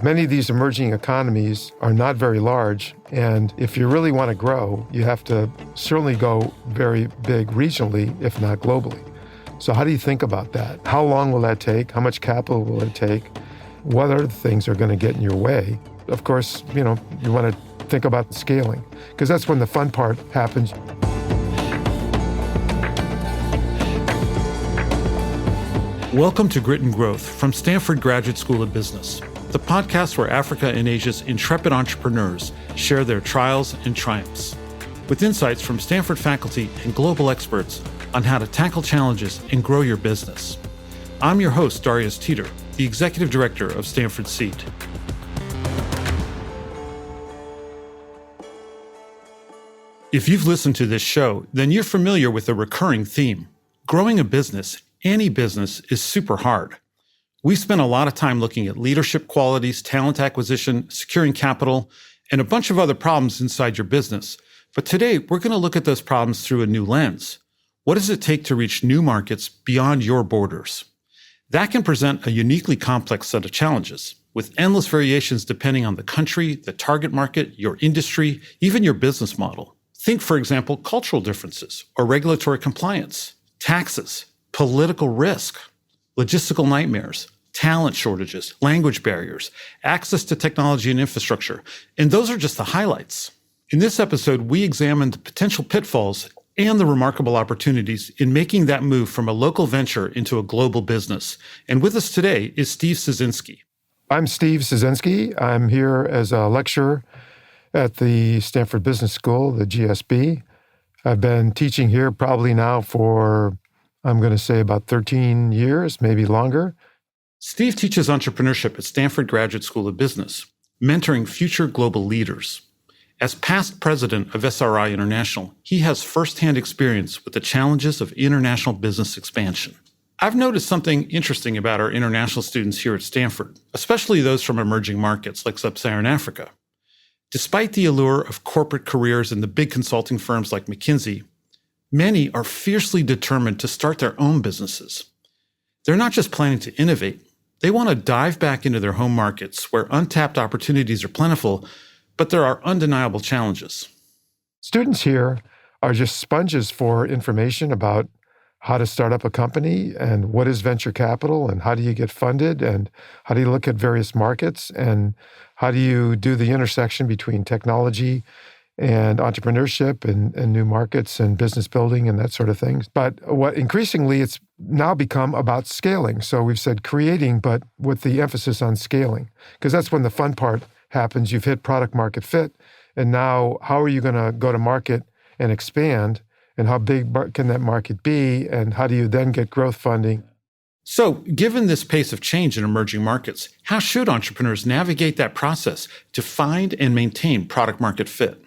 Many of these emerging economies are not very large, and if you really want to grow, you have to certainly go very big regionally, if not globally. So how do you think about that? How long will that take? How much capital will it take? What other things are going to get in your way? Of course, you want to think about scaling, because that's when the fun part happens. Welcome to Grit and Growth from Stanford Graduate School of Business, the podcast where Africa and Asia's intrepid entrepreneurs share their trials and triumphs, with insights from Stanford faculty and global experts on how to tackle challenges and grow your business. I'm your host, Darius Teeter, the Executive Director of Stanford Seed. If you've listened to this show, then you're familiar with a recurring theme. Growing a business, any business, is super hard. We spent a lot of time looking at leadership qualities, talent acquisition, securing capital, and a bunch of other problems inside your business. But today, we're going to look at those problems through a new lens. What does it take to reach new markets beyond your borders? That can present a uniquely complex set of challenges, with endless variations depending on the country, the target market, your industry, even your business model. Think, for example, cultural differences or regulatory compliance, taxes, political risk, logistical nightmares, talent shortages, language barriers, access to technology and infrastructure. And those are just the highlights. In this episode, we examine the potential pitfalls and the remarkable opportunities in making that move from a local venture into a global business. And with us today is Steve Ciesinski. I'm Steve Ciesinski. I'm here as a lecturer at the Stanford Business School, the GSB. I've been teaching here probably now for, I'm going to say, about 13 years, maybe longer. Steve teaches entrepreneurship at Stanford Graduate School of Business, mentoring future global leaders. As past president of SRI International, he has firsthand experience with the challenges of international business expansion. I've noticed something interesting about our international students here at Stanford, especially those from emerging markets like Sub-Saharan Africa. Despite the allure of corporate careers in the big consulting firms like McKinsey, many are fiercely determined to start their own businesses. They're not just planning to innovate, they want to dive back into their home markets where untapped opportunities are plentiful, but there are undeniable challenges. Students here are just sponges for information about how to start up a company and what is venture capital and how do you get funded and how do you look at various markets and how do you do the intersection between technology and entrepreneurship and new markets and business building and that sort of thing. But what increasingly it's now become about scaling. So we've said creating, but with the emphasis on scaling, because that's when the fun part happens. You've hit product market fit. And now how are you going to go to market and expand? And how big can that market be? And how do you then get growth funding? So, given this pace of change in emerging markets, how should entrepreneurs navigate that process to find and maintain product market fit?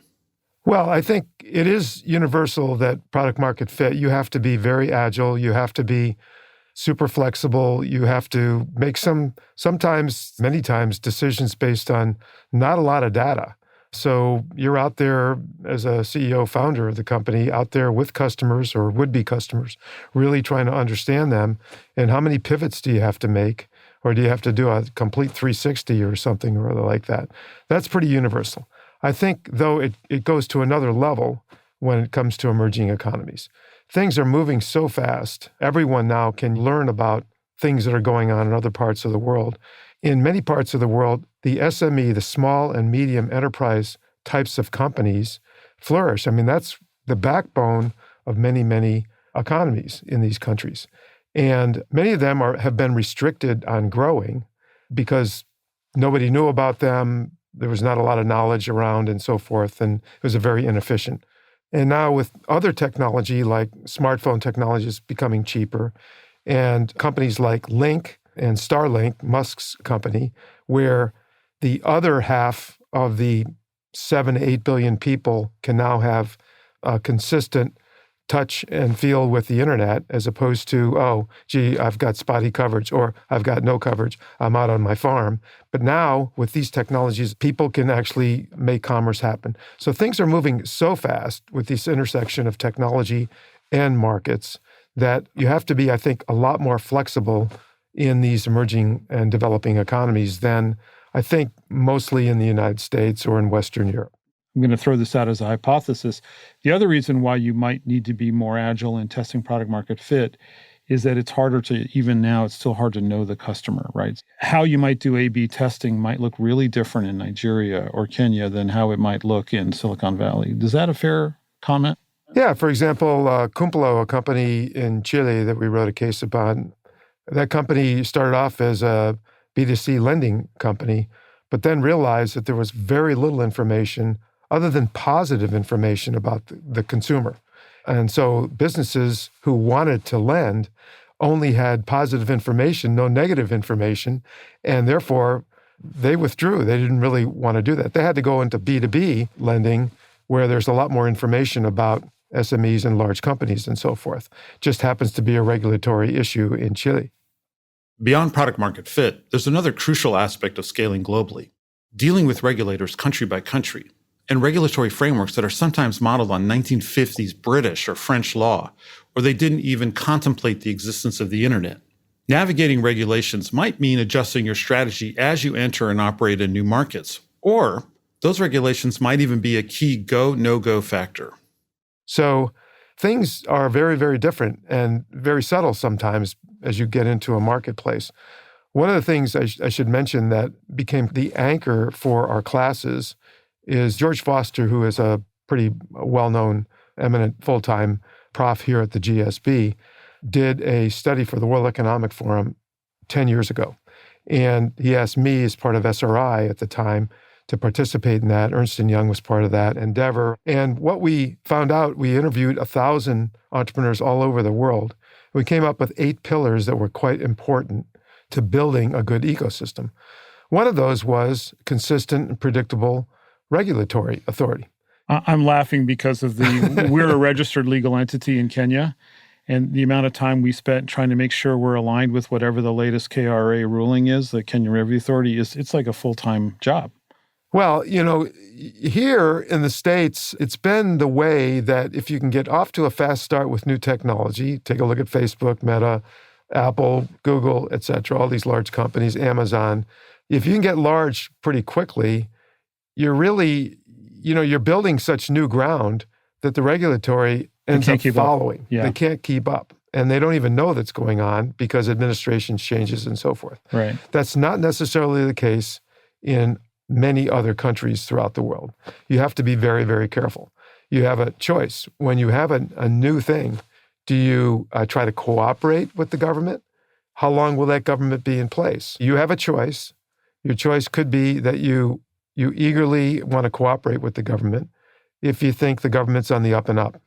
Well, I think it is universal that product market fit, you have to be very agile. You have to be super flexible. You have to make sometimes, many times, decisions based on not a lot of data. So you're out there as a CEO founder of the company, out there with customers or would-be customers, really trying to understand them. And how many pivots do you have to make? Or do you have to do a complete 360 or something or other like that? That's pretty universal. I think, though, it goes to another level when it comes to emerging economies. Things are moving so fast. Everyone now can learn about things that are going on in other parts of the world. In many parts of the world, the SME, the small and medium enterprise types of companies flourish. I mean, that's the backbone of many, many economies in these countries. And many of them have been restricted on growing because nobody knew about them. There was not a lot of knowledge around and so forth, and it was very inefficient. And now with other technology like smartphone technologies becoming cheaper and companies like Link and Starlink, Musk's company, where the other half of the 7 to 8 billion people can now have a consistent touch and feel with the internet as opposed to, oh, gee, I've got spotty coverage or I've got no coverage. I'm out on my farm. But now with these technologies, people can actually make commerce happen. So things are moving so fast with this intersection of technology and markets that you have to be, I think, a lot more flexible in these emerging and developing economies than I think mostly in the United States or in Western Europe. I'm going to throw this out as a hypothesis. The other reason why you might need to be more agile in testing product market fit is that it's harder to, even now, it's still hard to know the customer, right? How you might do A/B testing might look really different in Nigeria or Kenya than how it might look in Silicon Valley. Is that a fair comment? Yeah, for example, Cumplo, a company in Chile that we wrote a case about, that company started off as a B2C lending company, but then realized that there was very little information other than positive information about the consumer. And so businesses who wanted to lend only had positive information, no negative information, and therefore they withdrew. They didn't really want to do that. They had to go into B2B lending where there's a lot more information about SMEs and large companies and so forth. Just happens to be a regulatory issue in Chile. Beyond product market fit, there's another crucial aspect of scaling globally, dealing with regulators country by country, and regulatory frameworks that are sometimes modeled on 1950s British or French law, or they didn't even contemplate the existence of the internet. Navigating regulations might mean adjusting your strategy as you enter and operate in new markets, or those regulations might even be a key go, no-go factor. So things are very, very different and very subtle sometimes as you get into a marketplace. One of the things I should mention that became the anchor for our classes is George Foster, who is a pretty well-known, eminent full-time prof here at the GSB, did a study for the World Economic Forum 10 years ago. And he asked me as part of SRI at the time to participate in that. Ernst & Young was part of that endeavor. And what we found out, we interviewed 1,000 entrepreneurs all over the world. We came up with 8 pillars that were quite important to building a good ecosystem. One of those was consistent and predictable regulatory authority. I'm laughing because of we're a registered legal entity in Kenya, and the amount of time we spent trying to make sure we're aligned with whatever the latest KRA ruling is, the Kenya Revenue Authority, it's like a full-time job. Well, here in the States, it's been the way that if you can get off to a fast start with new technology, take a look at Facebook, Meta, Apple, Google, et cetera, all these large companies, Amazon. If you can get large pretty quickly, you're really, you're building such new ground that the regulatory ends up following. Yeah. They can't keep up. And they don't even know that's going on because administration changes and so forth. Right. That's not necessarily the case in many other countries throughout the world. You have to be very, very careful. You have a choice. When you have a new thing, do you try to cooperate with the government? How long will that government be in place? You have a choice. Your choice could be that you eagerly want to cooperate with the government if you think the government's on the up and up.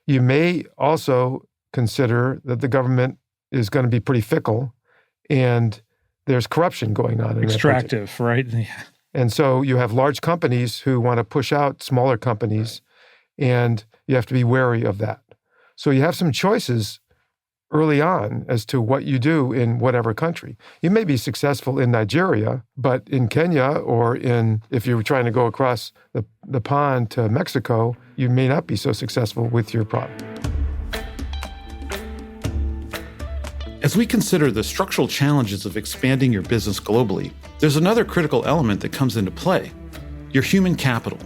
You may also consider that the government is going to be pretty fickle and there's corruption going on. Extractive, right? And so you have large companies who want to push out smaller companies, and you have to be wary of that. So you have some choices early on as to what you do in whatever country. You may be successful in Nigeria, but in Kenya or if you were trying to go across the pond to Mexico, you may not be so successful with your product. As we consider the structural challenges of expanding your business globally, there's another critical element that comes into play: your human capital.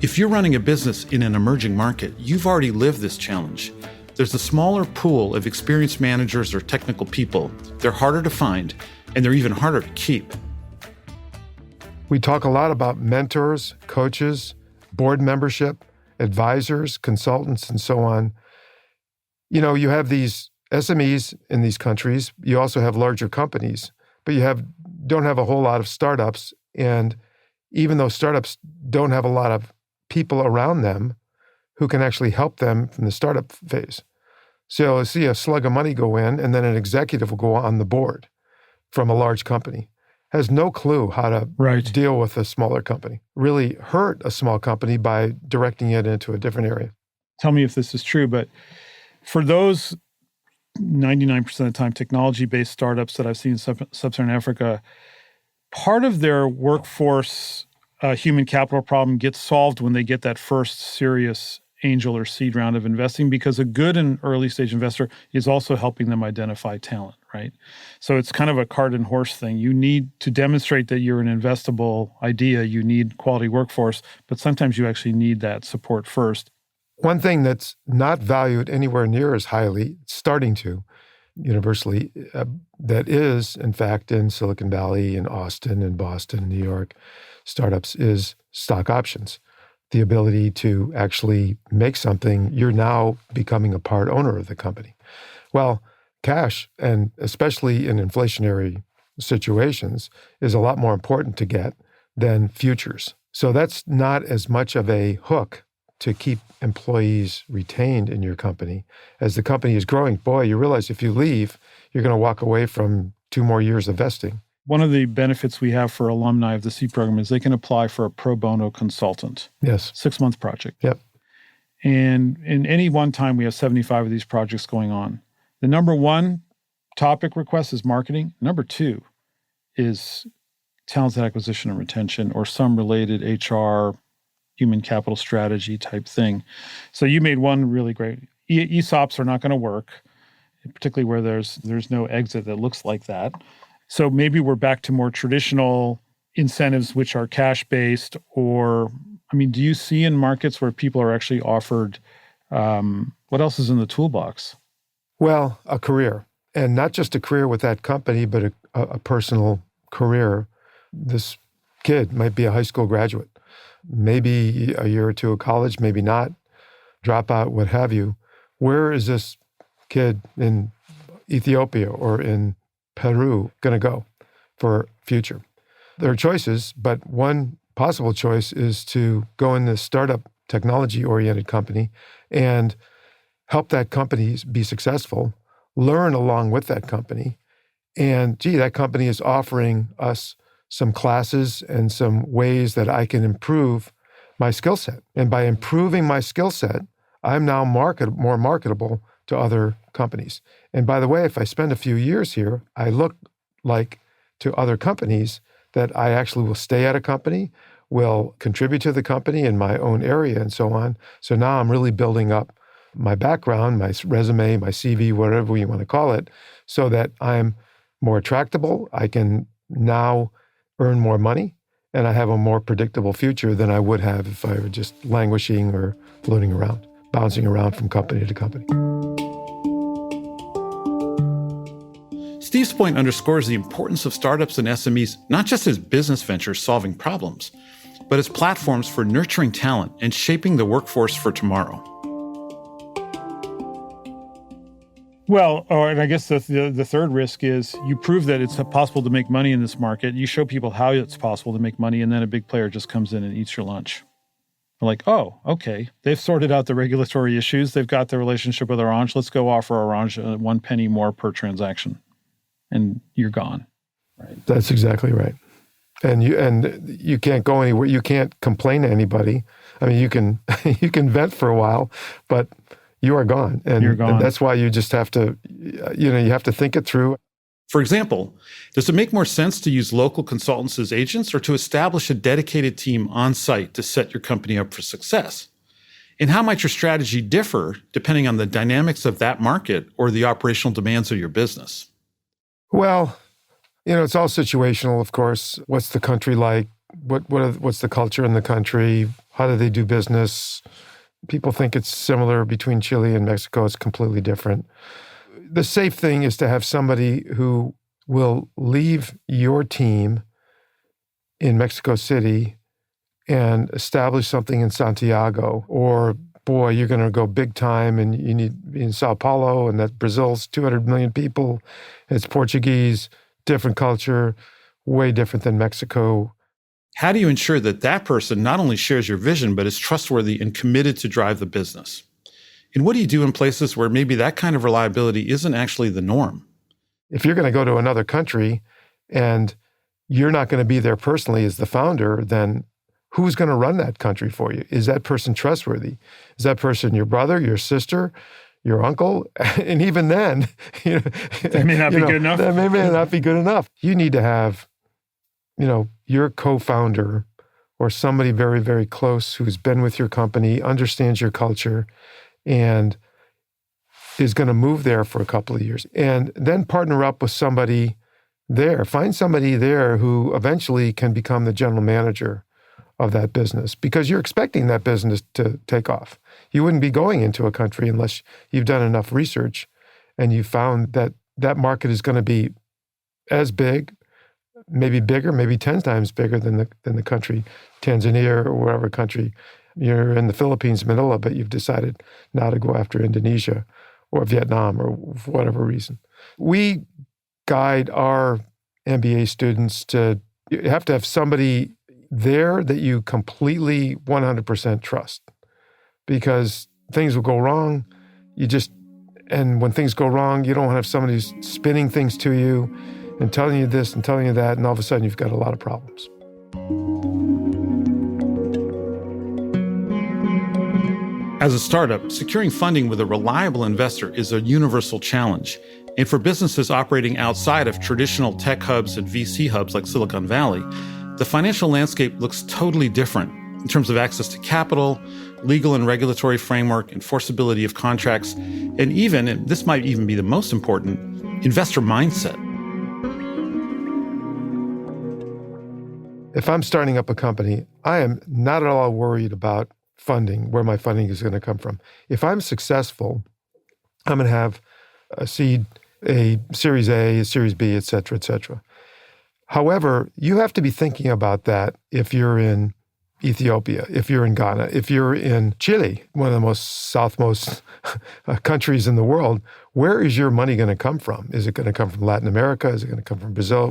If you're running a business in an emerging market, you've already lived this challenge. There's a smaller pool of experienced managers or technical people. They're harder to find, and they're even harder to keep. We talk a lot about mentors, coaches, board membership, advisors, consultants, and so on. You have these SMEs in these countries. You also have larger companies, but you don't have a whole lot of startups. And even though startups don't have a lot of people around them who can actually help them from the startup phase. So you'll see a slug of money go in, and then an executive will go on the board from a large company. Has no clue how to deal with a smaller company. Really hurt a small company by directing it into a different area. Tell me if this is true, but for those 99% of the time technology-based startups that I've seen in sub-Saharan Africa, part of their workforce human capital problem gets solved when they get that first serious angel or seed round of investing, because a good and early stage investor is also helping them identify talent, right? So it's kind of a cart and horse thing. You need to demonstrate that you're an investable idea. You need quality workforce, but sometimes you actually need that support first. One thing that's not valued anywhere near as highly, starting to universally, that is, in fact, in Silicon Valley, in Austin, in Boston, New York, startups, is stock options. The ability to actually make something, you're now becoming a part owner of the company. Well, cash, and especially in inflationary situations, is a lot more important to get than futures. So that's not as much of a hook to keep employees retained in your company. As the company is growing, boy, you realize if you leave, you're going to walk away from 2 more years of vesting. One of the benefits we have for alumni of the C program is they can apply for a pro bono consultant. Yes. 6-month project. Yep. And in any one time, we have 75 of these projects going on. The number one topic request is marketing. Number 2 is talent acquisition and retention, or some related HR, human capital strategy type thing. So you made one really great. ESOPs are not going to work, particularly where there's no exit that looks like that. So maybe we're back to more traditional incentives, which are cash-based, or, I mean, do you see in markets where people are actually offered, what else is in the toolbox? Well, a career, and not just a career with that company, but a personal career. This kid might be a high school graduate, maybe a year or two of college, maybe not, drop out, what have you. Where is this kid in Ethiopia or in Peru going to go for future? There are choices, but one possible choice is to go in this startup technology-oriented company and help that company be successful, learn along with that company, and that company is offering us some classes and some ways that I can improve my skill set. And by improving my skill set, I'm now more marketable to other companies. And by the way, if I spend a few years here, I look like to other companies that I actually will stay at a company, will contribute to the company in my own area and so on. So now I'm really building up my background, my resume, my CV, whatever you want to call it, so that I'm more attractable. I can now earn more money, and I have a more predictable future than I would have if I were just languishing or floating around, bouncing around from company to company. Steve's point underscores the importance of startups and SMEs, not just as business ventures solving problems, but as platforms for nurturing talent and shaping the workforce for tomorrow. Well, and I guess the third risk is you prove that it's possible to make money in this market. You show people how it's possible to make money, and then a big player just comes in and eats your lunch. They're like, oh, okay, they've sorted out the regulatory issues. They've got the relationship with Orange. Let's go offer Orange 1 penny more per transaction. And you're gone. Right? That's exactly right. And you can't go anywhere. You can't complain to anybody. I mean, you can vent for a while, but you are gone. And, you're gone. And that's why you just have to, you have to think it through. For example, does it make more sense to use local consultants as agents or to establish a dedicated team on site to set your company up for success? And how might your strategy differ depending on the dynamics of that market or the operational demands of your business? Well, it's all situational, of course. What's the country like? What's the culture in the country? How do they do business? People think it's similar between Chile and Mexico. It's completely different. The safe thing is to have somebody who will leave your team in Mexico City and establish something in Santiago, or boy, you're going to go big time and you need in Sao Paulo, and that Brazil's 200 million people. It's Portuguese, different culture, way different than Mexico. How do you ensure that that person not only shares your vision, but is trustworthy and committed to drive the business? And what do you do in places where maybe that kind of reliability isn't actually the norm? If you're going to go to another country and you're not going to be there personally as the founder, then who's going to run that country for you? Is that person trustworthy? Is that person your brother, your sister, your uncle? And even then, that may not be good enough. That may not be good enough. You need to have, your co-founder or somebody very, very close who's been with your company, understands your culture, and is going to move there for a couple of years. And then partner up with somebody there. Find somebody there who eventually can become the general manager of that business, because you're expecting that business to take off. You wouldn't be going into a country unless you've done enough research and you found that that market is going to be as big, maybe bigger, maybe 10 times bigger than the country, Tanzania or whatever country. You're in the Philippines, Manila, but you've decided not to go after Indonesia or Vietnam or for whatever reason. We guide our MBA students to, you have to have somebody there that you completely 100% trust, because things will go wrong. And when things go wrong, you don't want to have somebody who's spinning things to you and telling you this and telling you that, and all of a sudden you've got a lot of problems. As a startup, securing funding with a reliable investor is a universal challenge. And for businesses operating outside of traditional tech hubs and VC hubs like Silicon Valley, the financial landscape looks totally different in terms of access to capital, legal and regulatory framework, enforceability of contracts, and even, and this might even be the most important, investor mindset. If I'm starting up a company, I am not at all worried about funding, where my funding is going to come from. If I'm successful, I'm going to have a seed, a Series A, a Series B, et cetera, et cetera. However, you have to be thinking about that if you're in Ethiopia, if you're in Ghana, if you're in Chile, one of the most southmost countries in the world. Where is your money going to come from? Is it going to come from Latin America? Is it going to come from Brazil?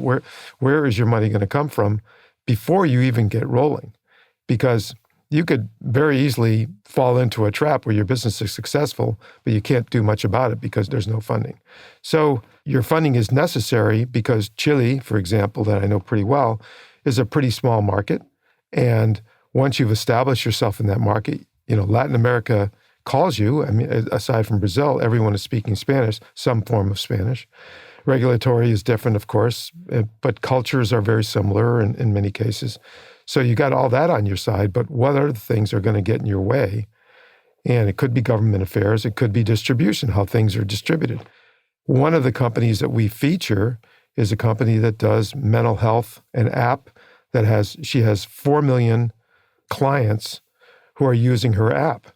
Where is your money going to come from before you even get rolling? Because you could very easily fall into a trap where your business is successful, but you can't do much about it because there's no funding. So your funding is necessary because Chile, for example, that I know pretty well, is a pretty small market. And once you've established yourself in that market, Latin America calls you. I mean, aside from Brazil, everyone is speaking Spanish, some form of Spanish. Regulatory is different, of course, but cultures are very similar in many cases. So you got all that on your side, but what other things are going to get in your way? And it could be government affairs, it could be distribution, how things are distributed. One of the companies that we feature is a company that does mental health, an app that she has 4 million clients who are using her app.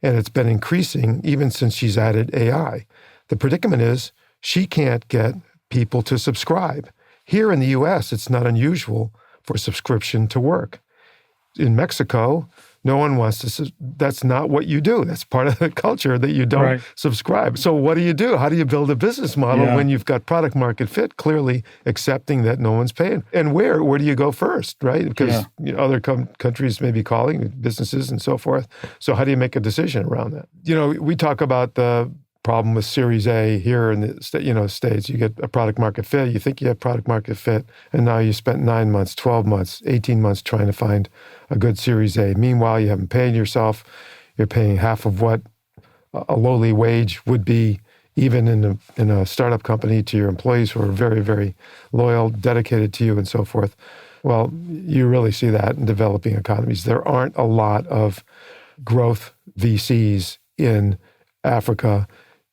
And it's been increasing even since she's added AI. The predicament is she can't get people to subscribe. Here in the US, it's not unusual for subscription to work. In Mexico, no one wants to, that's not what you do. That's part of the culture that you don't subscribe. So what do? How do you build a business model when you've got product market fit, clearly accepting that no one's paying? And where do you go first, right? Because other countries may be calling, businesses and so forth. So how do you make a decision around that? We talk about the problem with Series A here in the States. You get a product market fit, you think you have product market fit, and now you spent 9 months, 12 months, 18 months trying to find a good Series A. Meanwhile, you haven't paid yourself. You're paying half of what a lowly wage would be, even in a startup company, to your employees who are very, very loyal, dedicated to you, and so forth. Well, you really see that in developing economies. There aren't a lot of growth VCs in Africa,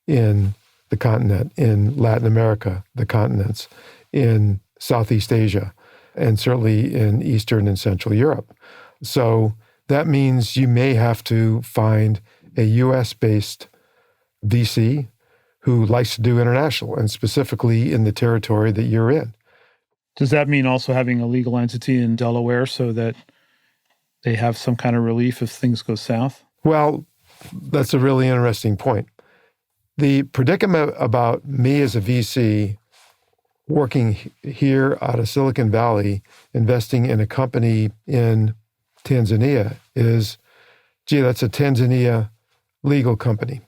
in the continent, in Latin America, the continents, in Southeast Asia, and certainly in Eastern and Central Europe. So that means you may have to find a US-based VC who likes to do international, and specifically in the territory that you're in. Does that mean also having a legal entity in Delaware so that they have some kind of relief if things go south? Well, that's a really interesting point. The predicament about me as a VC working here out of Silicon Valley, investing in a company in Tanzania is, that's a Tanzania legal company.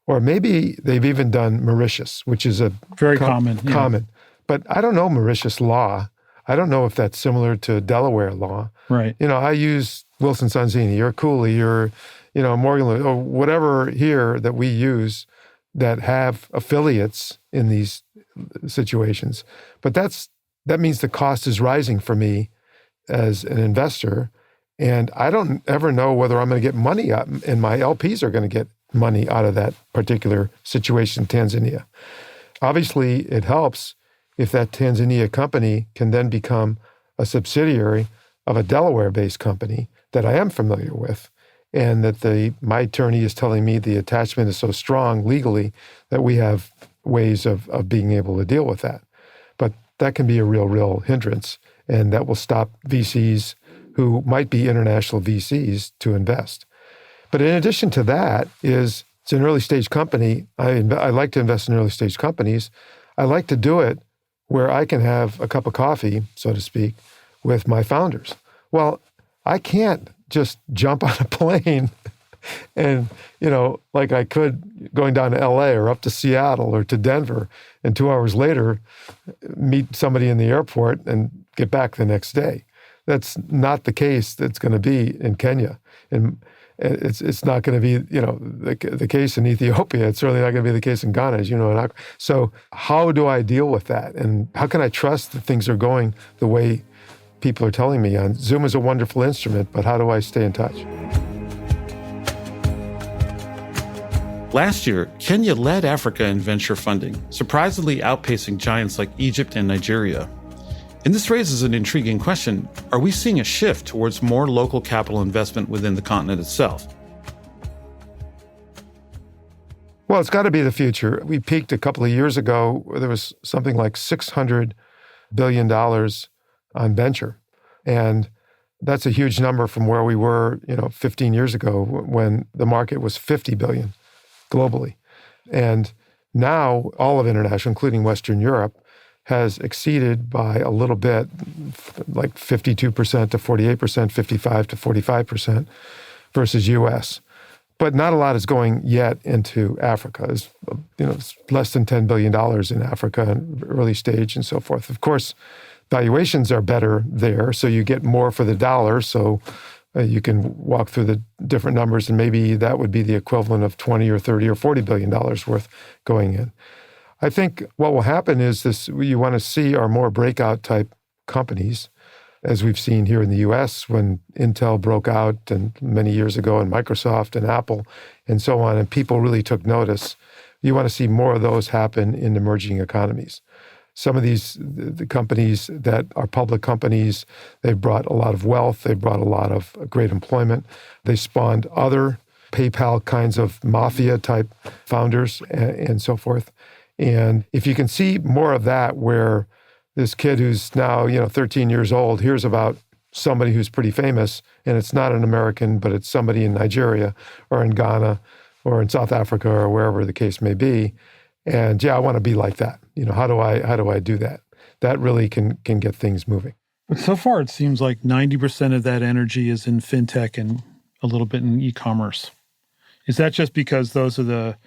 Or maybe they've even done Mauritius, which is a very common. Common. But I don't know Mauritius law. I don't know if that's similar to Delaware law. Right. I use Wilson Sonsini, or Cooley, or Morgan, or whatever here that we use that have affiliates in these situations. But that means the cost is rising for me as an investor, And I don't ever know whether I'm going to get money out, and my LPs are going to get money out of that particular situation in Tanzania. Obviously, it helps if that Tanzania company can then become a subsidiary of a Delaware-based company that I am familiar with, and that my attorney is telling me the attachment is so strong legally that we have ways of being able to deal with that. But that can be a real hindrance, and that will stop VCs who might be international VCs to invest. But in addition to that it's an early stage company. I like to invest in early stage companies. I like to do it where I can have a cup of coffee, so to speak, with my founders. Well, I can't just jump on a plane and, like I could going down to LA or up to Seattle or to Denver, and 2 hours later meet somebody in the airport and get back the next day. That's not the case that's going to be in Kenya. And it's not going to be, the case in Ethiopia. It's certainly not going to be the case in Ghana, as you know. So how do I deal with that? And how can I trust that things are going the way people are telling me? And Zoom is a wonderful instrument, but how do I stay in touch? Last year, Kenya led Africa in venture funding, surprisingly outpacing giants like Egypt and Nigeria. And this raises an intriguing question. Are we seeing a shift towards more local capital investment within the continent itself? Well, it's got to be the future. We peaked a couple of years ago. There was something like $600 billion on venture. And that's a huge number from where we were, 15 years ago when the market was 50 billion globally. And now all of international, including Western Europe, has exceeded by a little bit, like 52% to 48%, 55 to 45% versus US. But not a lot is going yet into Africa. It's less than $10 billion in Africa, early stage and so forth. Of course, valuations are better there, so you get more for the dollar, so you can walk through the different numbers, and maybe that would be the equivalent of 20 or 30 or $40 billion worth going in. I think what will happen is you want to see are more breakout type companies, as we've seen here in the US when Intel broke out and many years ago, and Microsoft and Apple and so on, and people really took notice. You want to see more of those happen in emerging economies. Some of the companies that are public companies, they've brought a lot of wealth, they've brought a lot of great employment. They spawned other PayPal kinds of mafia type founders and so forth. And if you can see more of that, where this kid who's now 13 years old hears about somebody who's pretty famous, and it's not an American, but it's somebody in Nigeria or in Ghana or in South Africa or wherever the case may be, and I want to be like that. How do I do that? That really can get things moving. But so far, it seems like 90% of that energy is in fintech and a little bit in e-commerce. Is that just because those are the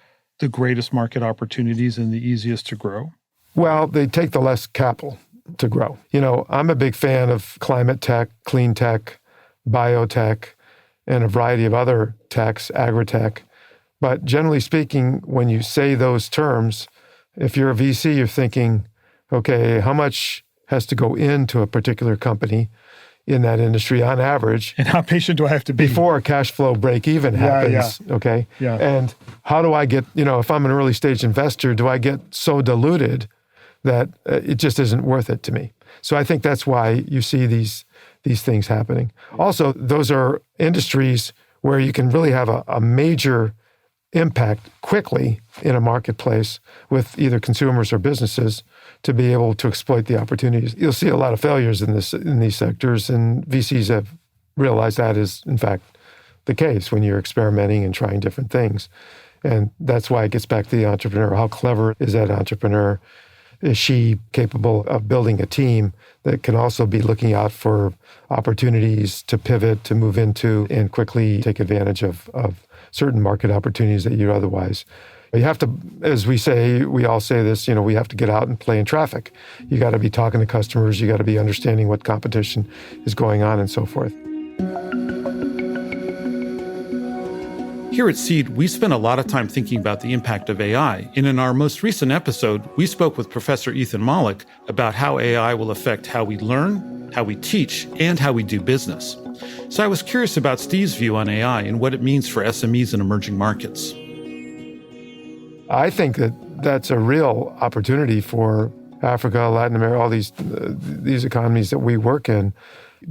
greatest market opportunities and the easiest to grow? Well, they take the less capital to grow. I'm a big fan of climate tech, clean tech, biotech, and a variety of other techs, agri-tech. But generally speaking, when you say those terms, if you're a VC, you're thinking, okay, how much has to go into a particular company in that industry on average? And how patient do I have to be? Before a cash flow break even happens, okay? Yeah. And how do I get, if I'm an early stage investor, do I get so diluted that it just isn't worth it to me? So I think that's why you see these things happening. Also, those are industries where you can really have a major impact quickly in a marketplace with either consumers or businesses to be able to exploit the opportunities. You'll see a lot of failures in these sectors, and VCs have realized that is, in fact, the case when you're experimenting and trying different things. And that's why it gets back to the entrepreneur. How clever is that entrepreneur? Is she capable of building a team that can also be looking out for opportunities to pivot, to move into, and quickly take advantage of certain market opportunities that you'd otherwise. You have to, as we all say this, we have to get out and play in traffic. You got to be talking to customers. You got to be understanding what competition is going on and so forth. Here at Seed, we spend a lot of time thinking about the impact of AI. And in our most recent episode, we spoke with Professor Ethan Mollick about how AI will affect how we learn, how we teach, and how we do business. So I was curious about Steve's view on AI and what it means for SMEs in emerging markets. I think that that's a real opportunity for Africa, Latin America, all these economies that we work in,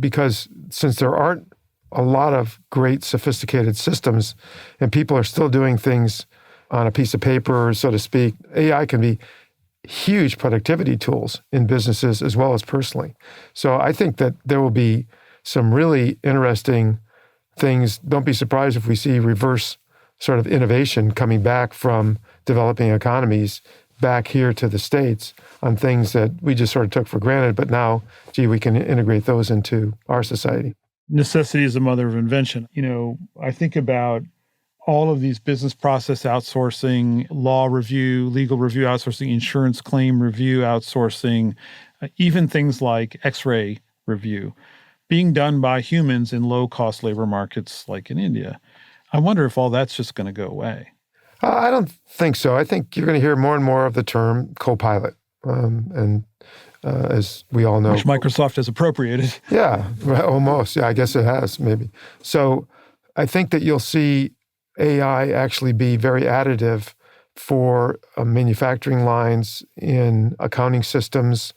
because since there aren't a lot of great sophisticated systems and people are still doing things on a piece of paper, so to speak, AI can be huge productivity tools in businesses as well as personally. So I think that there will be some really interesting things. Don't be surprised if we see reverse sort of innovation coming back from developing economies back here to the States on things that we just sort of took for granted, but now, we can integrate those into our society. Necessity is the mother of invention. I think about all of these business process outsourcing, law review, legal review outsourcing, insurance claim review outsourcing, even things like X-ray review being done by humans in low-cost labor markets like in India. I wonder if all that's just going to go away. I don't think so. I think you're going to hear more and more of the term co-pilot. As we all know. Which Microsoft has appropriated. Yeah, almost. Yeah, I guess it has, maybe. So I think that you'll see AI actually be very additive for manufacturing lines in accounting systems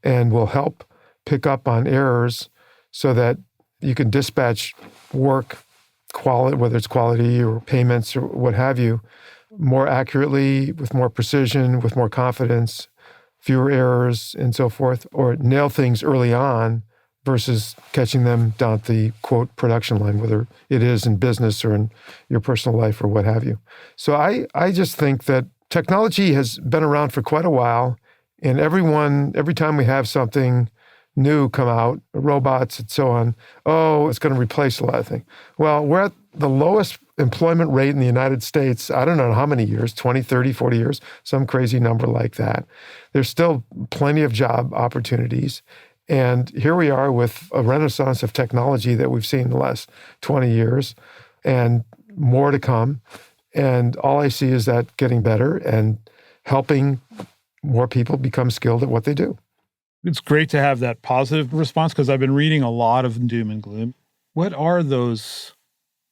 and will help pick up on errors so that you can dispatch work, quality, whether it's quality or payments or what have you, more accurately, with more precision, with more confidence, fewer errors and so forth, or nail things early on versus catching them down at the, quote, production line, whether it is in business or in your personal life or what have you. So I just think that technology has been around for quite a while, and every time we have something new come out, robots and so on, it's going to replace a lot of things. Well, we're at the lowest employment rate in the United States, I don't know how many years, 20, 30, 40 years, some crazy number like that. There's still plenty of job opportunities. And here we are with a renaissance of technology that we've seen in the last 20 years and more to come. And all I see is that getting better and helping more people become skilled at what they do. It's great to have that positive response because I've been reading a lot of doom and gloom. What are those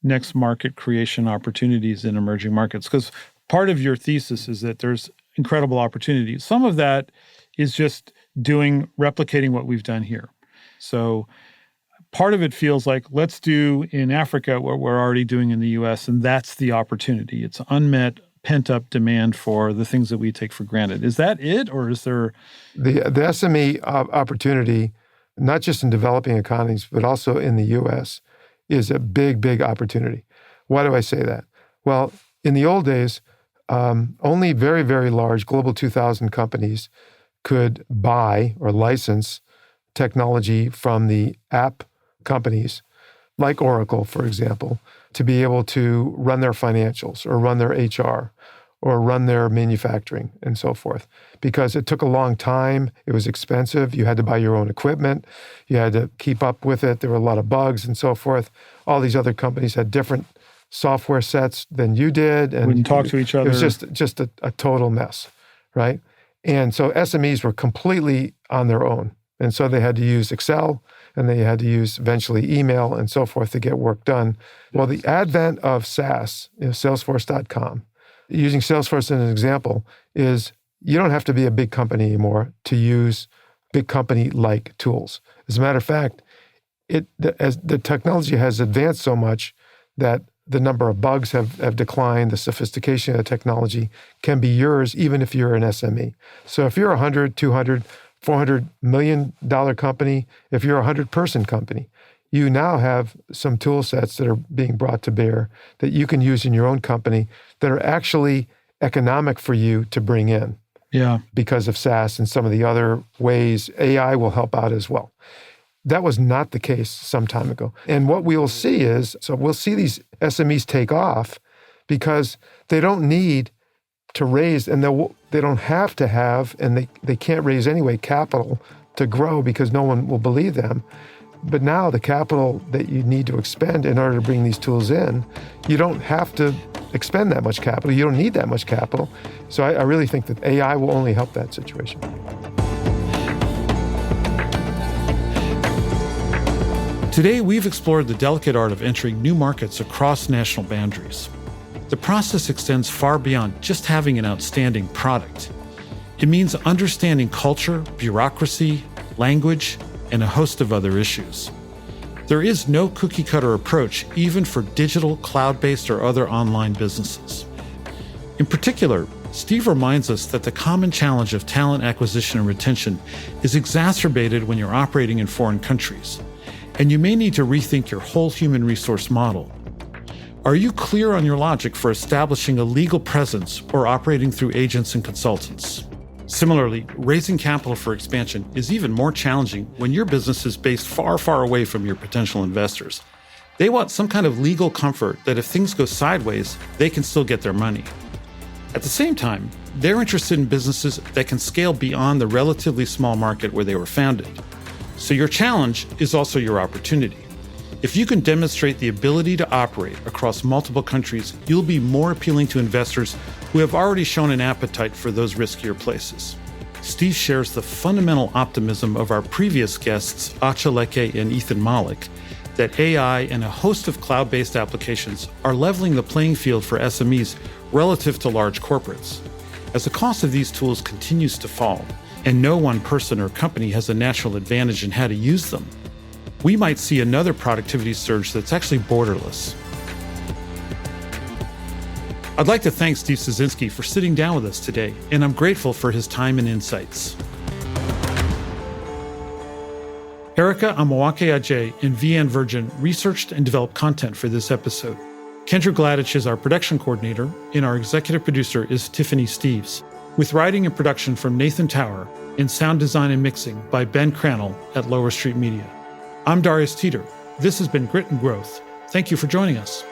next market creation opportunities in emerging markets? Because part of your thesis is that there's incredible opportunities. Some of that is just replicating what we've done here. So part of it feels like, let's do in Africa what we're already doing in the US, and that's the opportunity. It's unmet, pent-up demand for the things that we take for granted. Is that it, or is there... The SME opportunity, not just in developing economies, but also in the US, is a big, big opportunity. Why do I say that? Well, in the old days, only very, very large Global 2000 companies could buy or license technology from the app companies, like Oracle, for example, to be able to run their financials or run their HR or run their manufacturing and so forth. Because it took a long time, it was expensive, you had to buy your own equipment, you had to keep up with it, there were a lot of bugs and so forth. All these other companies had different software sets than you did. And wouldn't talk to each other. It was just a total mess, right? And so SMEs were completely on their own. And so they had to use Excel, and they had to use eventually email and so forth to get work done. Well, the advent of SaaS, Salesforce.com, using Salesforce as an example, is you don't have to be a big company anymore to use big company-like tools. As a matter of fact, as the technology has advanced so much that the number of bugs have declined, the sophistication of the technology can be yours even if you're an SME. So if you're a $100, $200, $400 million company, if you're a 100-person company, you now have some tool sets that are being brought to bear that you can use in your own company that are actually economic for you to bring in. Yeah. Because of SaaS and some of the other ways AI will help out as well. That was not the case some time ago. And what we'll see is, so we'll see these SMEs take off because they don't need to raise, and they don't have to have, and they can't raise anyway, capital to grow because no one will believe them. But now the capital that you need to expend in order to bring these tools in, you don't have to expend that much capital. You don't need that much capital. So I really think that AI will only help that situation. Today, we've explored the delicate art of entering new markets across national boundaries. The process extends far beyond just having an outstanding product. It means understanding culture, bureaucracy, language, and a host of other issues. There is no cookie-cutter approach, even for digital, cloud-based, or other online businesses. In particular, Steve reminds us that the common challenge of talent acquisition and retention is exacerbated when you're operating in foreign countries, and you may need to rethink your whole human resource model. Are you clear on your logic for establishing a legal presence or operating through agents and consultants? Similarly, raising capital for expansion is even more challenging when your business is based far, far away from your potential investors. They want some kind of legal comfort that if things go sideways, they can still get their money. At the same time, they're interested in businesses that can scale beyond the relatively small market where they were founded. So your challenge is also your opportunity. If you can demonstrate the ability to operate across multiple countries, you'll be more appealing to investors who have already shown an appetite for those riskier places. Steve shares the fundamental optimism of our previous guests, Acha Leke and Ethan Malik, that AI and a host of cloud-based applications are leveling the playing field for SMEs relative to large corporates. As the cost of these tools continues to fall, and no one person or company has a natural advantage in how to use them, we might see another productivity surge that's actually borderless. I'd like to thank Steve Ciesinski for sitting down with us today, and I'm grateful for his time and insights. Erica Amawake Ajay and VN Virgin researched and developed content for this episode. Kendra Gladich is our production coordinator, and our executive producer is Tiffany Steves, with writing and production from Nathan Tower and sound design and mixing by Ben Crannell at Lower Street Media. I'm Darius Teeter. This has been Grit and Growth. Thank you for joining us.